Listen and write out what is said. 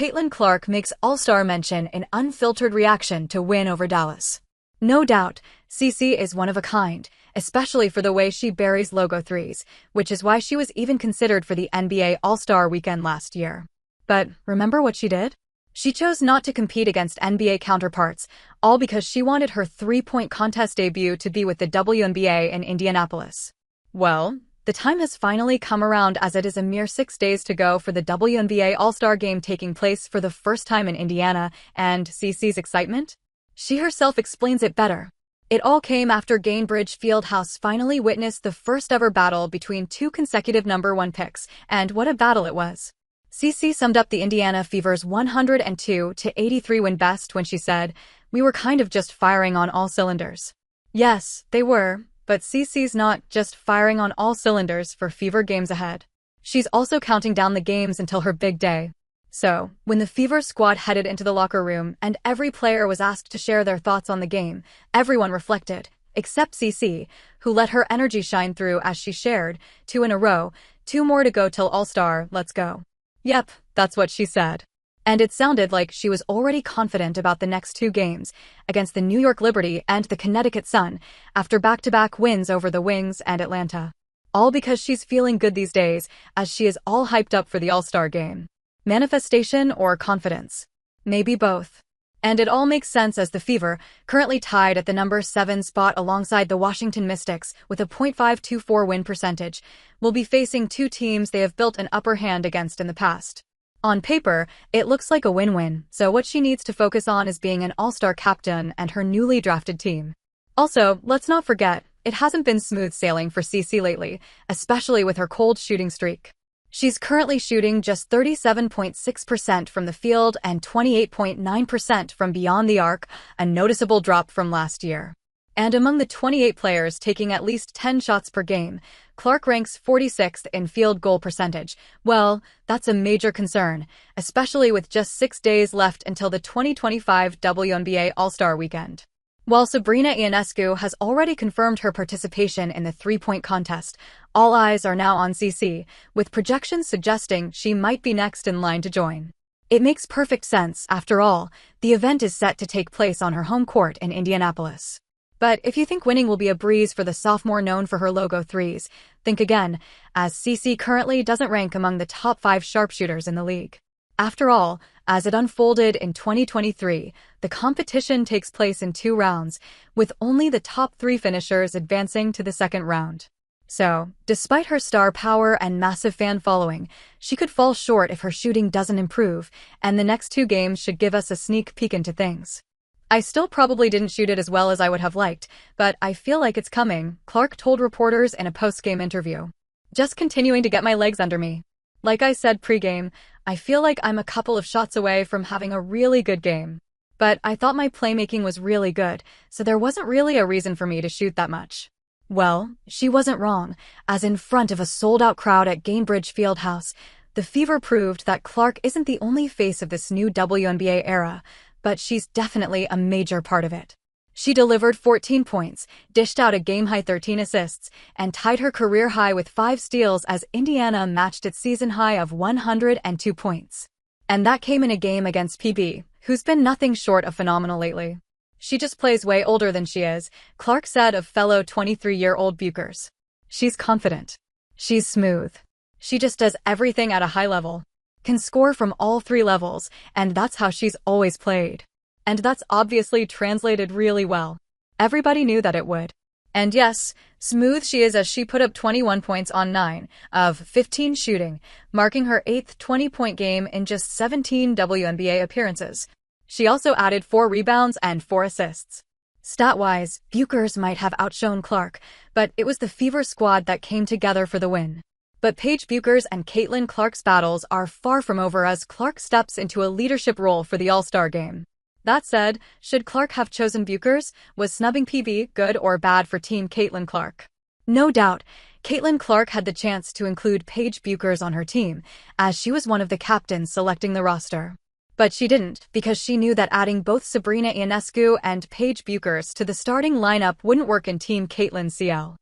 Caitlin Clark makes All-Star mention in Unfiltered reaction to win over Dallas. No doubt, CC is one of a kind, especially for the way she buries logo threes, which is why she was even considered for the NBA All-Star weekend last year. But remember what she did? She chose not to compete against NBA counterparts, all because she wanted her three-point contest debut to be with the WNBA in Indianapolis. Well, the time has finally come around, as it is a mere 6 days to go for the WNBA All-Star Game taking place for the first time in Indiana, and CC's excitement? She herself explains it better. It all came after Gainbridge Fieldhouse finally witnessed the first-ever battle between two consecutive #1 picks, and what a battle it was. CC summed up the Indiana Fever's 102-83 win best when she said, "We were kind of just firing on all cylinders." Yes, they were, but CC's not just firing on all cylinders for Fever games ahead. She's also counting down the games until her big day. So, when the Fever squad headed into the locker room and every player was asked to share their thoughts on the game, everyone reflected, except CC, who let her energy shine through as she shared, 2 in a row, 2 more to go till All-Star, let's go. Yep, that's what she said. And it sounded like she was already confident about the next 2 games, against the New York Liberty and the Connecticut Sun, after back-to-back wins over the Wings and Atlanta. All because she's feeling good these days, as she is all hyped up for the All-Star game. Manifestation or confidence? Maybe both. And it all makes sense, as the Fever, currently tied at the #7 spot alongside the Washington Mystics with a .524 win percentage, will be facing 2 teams they have built an upper hand against in the past. On paper, it looks like a win-win, so what she needs to focus on is being an All-Star captain and her newly drafted team. Also, let's not forget, it hasn't been smooth sailing for CC lately, especially with her cold shooting streak. She's currently shooting just 37.6% from the field and 28.9% from beyond the arc, a noticeable drop from last year. And among the 28 players taking at least 10 shots per game, Clark ranks 46th in field goal percentage. Well, that's a major concern, especially with just 6 days left until the 2025 WNBA All-Star Weekend. While Sabrina Ionescu has already confirmed her participation in the three-point contest, all eyes are now on CC, with projections suggesting she might be next in line to join. It makes perfect sense, after all, the event is set to take place on her home court in Indianapolis. But if you think winning will be a breeze for the sophomore known for her logo threes, think again, as CC currently doesn't rank among the top 5 sharpshooters in the league. After all, as it unfolded in 2023, the competition takes place in 2 rounds, with only the top 3 finishers advancing to the second round. So, despite her star power and massive fan following, she could fall short if her shooting doesn't improve, and the next 2 games should give us a sneak peek into things. "I still probably didn't shoot it as well as I would have liked, but I feel like it's coming," Clark told reporters in a post-game interview. "Just continuing to get my legs under me. Like I said pre-game, I feel like I'm a couple of shots away from having a really good game. But I thought my playmaking was really good, so there wasn't really a reason for me to shoot that much." Well, she wasn't wrong, as in front of a sold-out crowd at Gainbridge Fieldhouse, the Fever proved that Clark isn't the only face of this new WNBA era, but she's definitely a major part of it. She delivered 14 points, dished out a game-high 13 assists, and tied her career high with 5 steals as Indiana matched its season high of 102 points. And that came in a game against PB, who's been nothing short of phenomenal lately. "She just plays way older than she is," Clark said of fellow 23-year-old Bukers. "She's confident. She's smooth. She just does everything at a high level. Can score from all 3 levels, and that's how she's always played. And that's obviously translated really well. Everybody knew that it would. And yes, smooth she is, as she put up 21 points on 9 of 15 shooting, marking her 8th 20-point game in just 17 WNBA appearances. She also added 4 rebounds and 4 assists. Stat-wise, Bukers might have outshone Clark, but it was the Fever squad that came together for the win. But Paige Bueckers and Caitlin Clark's battles are far from over, as Clark steps into a leadership role for the All-Star game. That said, should Clark have chosen Bueckers? Was snubbing PB good or bad for Team Caitlin Clark? No doubt, Caitlin Clark had the chance to include Paige Bueckers on her team, as she was one of the captains selecting the roster. But she didn't, because she knew that adding both Sabrina Ionescu and Paige Bueckers to the starting lineup wouldn't work in Team Caitlin CL.